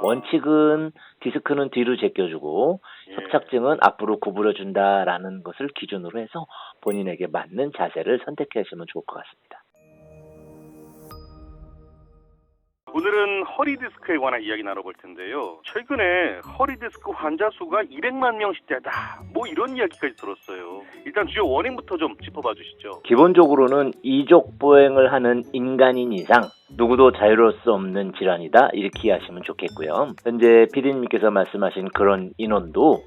원칙은 디스크는 뒤로 제껴주고 예. 협착증은 앞으로 구부려준다라는 것을 기준으로 해서 본인에게 맞는 자세를 선택하시면 좋을 것 같습니다. 오늘은 허리 디스크에 관한 이야기 나눠볼 텐데요. 최근에 허리 디스크 환자 수가 200만 명씩되다. 뭐 이런 이야기까지 들었어요. 일단 주요 원인부터 좀 짚어봐 주시죠. 기본적으로는 이족 보행을 하는 인간인 이상 누구도 자유로울 수 없는 질환이다 이렇게 이해하시면 좋겠고요. 현재 피디님께서 말씀하신 그런 인원도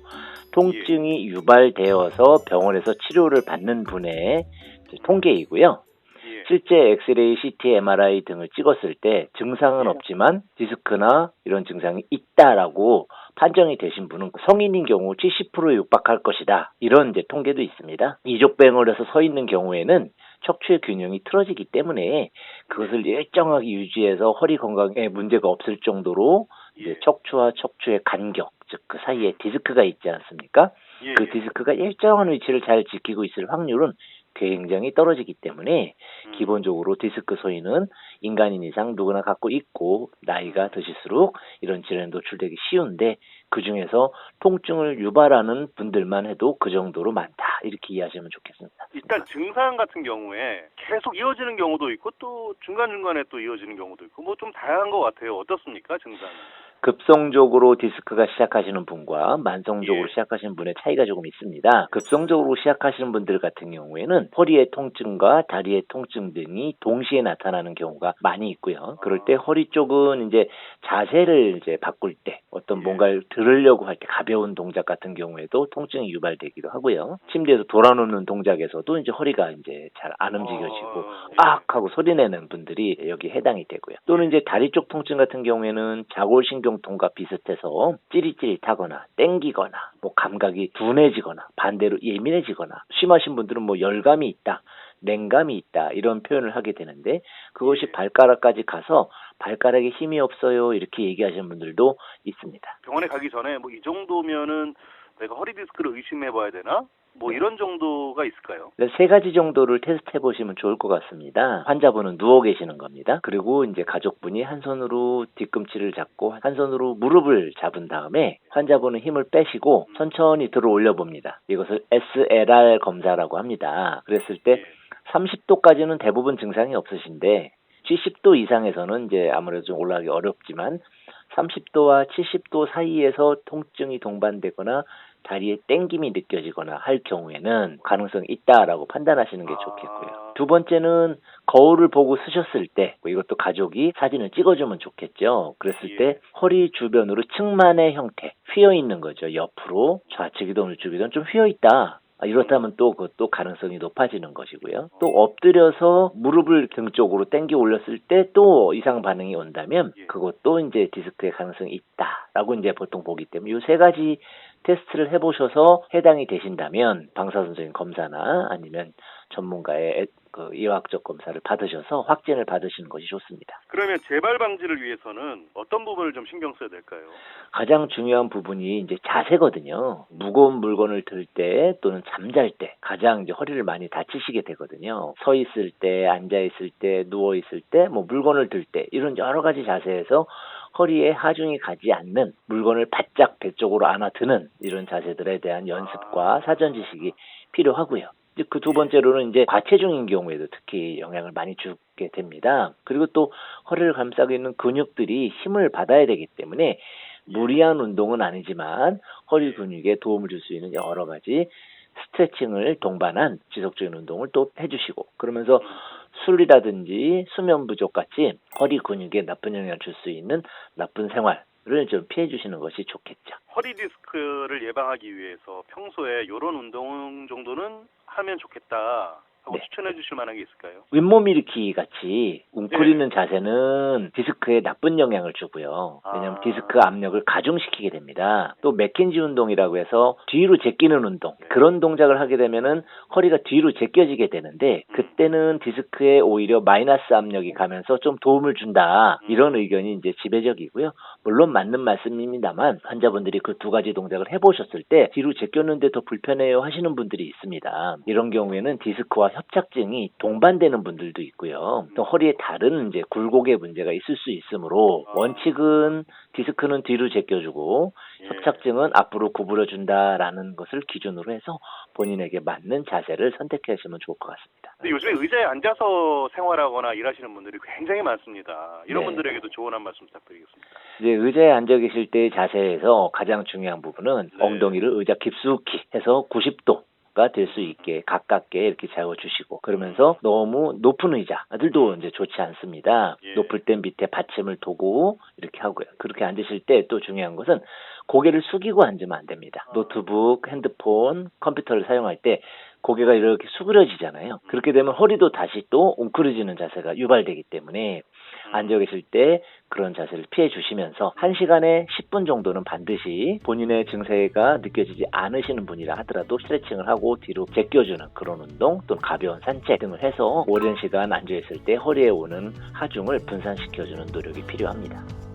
통증이 유발되어서 병원에서 치료를 받는 분의 통계이고요. 실제 엑스레이, CT, MRI 등을 찍었을 때 증상은 없지만 디스크나 이런 증상이 있다라고 판정이 되신 분은 성인인 경우 70%에 육박할 것이다. 이런 이제 통계도 있습니다. 이족보행을 해서 서 있는 경우에는 척추의 균형이 틀어지기 때문에 그것을 일정하게 유지해서 허리 건강에 문제가 없을 정도로 이제 척추와 척추의 간격, 즉 그 사이에 디스크가 있지 않습니까? 그 디스크가 일정한 위치를 잘 지키고 있을 확률은 굉장히 떨어지기 때문에 기본적으로 디스크 소인은 인간인 이상 누구나 갖고 있고 나이가 드실수록 이런 질환에 노출되기 쉬운데 그중에서 통증을 유발하는 분들만 해도 그 정도로 많다 이렇게 이해하시면 좋겠습니다. 일단 증상 같은 경우에 계속 이어지는 경우도 있고 또 중간중간에 또 이어지는 경우도 있고 뭐 좀 다양한 것 같아요. 어떻습니까 증상은? 급성적으로 디스크가 시작하시는 분과 만성적으로 시작하시는 분의 차이가 조금 있습니다. 급성적으로 시작하시는 분들 같은 경우에는 허리의 통증과 다리의 통증 등이 동시에 나타나는 경우가 많이 있고요. 그럴 때 허리 쪽은 이제 자세를 이제 바꿀 때 어떤 뭔가를 들으려고 할 때 가벼운 동작 같은 경우에도 통증이 유발되기도 하고요. 침대에서 돌아놓는 동작에서도 이제 허리가 이제 잘 안 움직여지고 악 하고 소리내는 분들이 여기 해당이 되고요. 또는 이제 다리 쪽 통증 같은 경우에는 자골신경통과 비슷해서 찌릿찌릿하거나 땡기거나 뭐 감각이 둔해지거나 반대로 예민해지거나 심하신 분들은 뭐 열감이 있다. 냉감이 있다 이런 표현을 하게 되는데 그것이 발가락까지 가서 발가락에 힘이 없어요 이렇게 얘기하시는 분들도 있습니다. 병원에 가기 전에 뭐 이 정도면은 내가 허리 디스크를 의심해 봐야 되나? 뭐 이런 정도가 있을까요? 세 가지 정도를 테스트해 보시면 좋을 것 같습니다. 환자분은 누워 계시는 겁니다. 그리고 이제 가족분이 한 손으로 뒤꿈치를 잡고 한 손으로 무릎을 잡은 다음에 환자분은 힘을 빼시고 천천히 들어 올려 봅니다. 이것을 SLR 검사라고 합니다. 그랬을 때 30도까지는 대부분 증상이 없으신데 70도 이상에서는 이제 아무래도 좀 올라가기 어렵지만 30도와 70도 사이에서 통증이 동반되거나 다리에 땡김이 느껴지거나 할 경우에는 가능성이 있다라고 판단하시는 게 좋겠고요. 두 번째는 거울을 보고 쓰셨을 때 이것도 가족이 사진을 찍어주면 좋겠죠. 그랬을 때 허리 주변으로 측만의 형태, 휘어 있는 거죠. 옆으로 좌측이든 우측이든 좀 휘어 있다. 이렇다면 또 그것도 가능성이 높아지는 것이고요. 또 엎드려서 무릎을 등 쪽으로 당겨 올렸을 때 또 이상 반응이 온다면 그것도 이제 디스크의 가능성이 있다라고 이제 보통 보기 때문에 이 세 가지 테스트를 해보셔서 해당이 되신다면 방사선적인 검사나 아니면 전문가의 그 의학적 검사를 받으셔서 확진을 받으시는 것이 좋습니다. 그러면 재발 방지를 위해서는 어떤 부분을 좀 신경 써야 될까요? 가장 중요한 부분이 이제 자세거든요. 무거운 물건을 들 때 또는 잠잘 때 가장 이제 허리를 많이 다치시게 되거든요. 서 있을 때, 앉아 있을 때, 누워 있을 때, 뭐 물건을 들 때 이런 여러 가지 자세에서 허리에 하중이 가지 않는 물건을 바짝 배 쪽으로 안아드는 이런 자세들에 대한 연습과 사전 지식이 필요하고요. 그 두 번째로는 이제 과체중인 경우에도 특히 영향을 많이 주게 됩니다. 그리고 또 허리를 감싸고 있는 근육들이 힘을 받아야 되기 때문에 무리한 운동은 아니지만 허리 근육에 도움을 줄 수 있는 여러 가지 스트레칭을 동반한 지속적인 운동을 또 해주시고 그러면서 술이라든지 수면 부족 같이 허리 근육에 나쁜 영향을 줄 수 있는 나쁜 생활을 좀 피해 주시는 것이 좋겠죠. 허리 디스크를 예방하기 위해서 평소에 이런 운동 정도는 하면 좋겠다 하고 추천해 주실 만한 게 있을까요? 윗몸 일으키기 같이 웅크리는 자세는 디스크에 나쁜 영향을 주고요. 왜냐하면 디스크 압력을 가중시키게 됩니다. 또 맥켄지 운동이라고 해서 뒤로 제끼는 운동 그런 동작을 하게 되면은 허리가 뒤로 제껴지게 되는데 그때는 디스크에 오히려 마이너스 압력이 가면서 좀 도움을 준다 이런 의견이 이제 지배적이고요. 물론 맞는 말씀입니다만 환자분들이 그 두 가지 동작을 해보셨을 때 뒤로 제꼈는데 더 불편해요 하시는 분들이 있습니다. 이런 경우에는 디스크와 협착증이 동반되는 분들도 있고요. 또 허리에 다른 이제 굴곡의 문제가 있을 수 있으므로 원칙은 디스크는 뒤로 제껴주고 협착증은 앞으로 구부려준다라는 것을 기준으로 해서 본인에게 맞는 자세를 선택하시면 좋을 것 같습니다. 근데 요즘에 의자에 앉아서 생활하거나 일하시는 분들이 굉장히 많습니다. 이런 네. 분들에게도 조언 한 말씀 부탁드리겠습니다. 이제 의자에 앉아 계실 때의 자세에서 가장 중요한 부분은 네. 엉덩이를 의자 깊숙이 해서 90도가 될 수 있게 가깝게 이렇게 잡아주시고, 그러면서 너무 높은 의자들도 이제 좋지 않습니다. 예. 높을 땐 밑에 받침을 두고 이렇게 하고요. 그렇게 앉으실 때 또 중요한 것은 고개를 숙이고 앉으면 안 됩니다. 노트북, 핸드폰, 컴퓨터를 사용할 때 고개가 이렇게 수그러지잖아요. 그렇게 되면 허리도 다시 또 웅크러지는 자세가 유발되기 때문에 앉아 계실 때 그런 자세를 피해 주시면서 1시간에 10분 정도는 반드시 본인의 증세가 느껴지지 않으시는 분이라 하더라도 스트레칭을 하고 뒤로 제껴주는 그런 운동 또는 가벼운 산책 등을 해서 오랜 시간 앉아 있을 때 허리에 오는 하중을 분산시켜주는 노력이 필요합니다.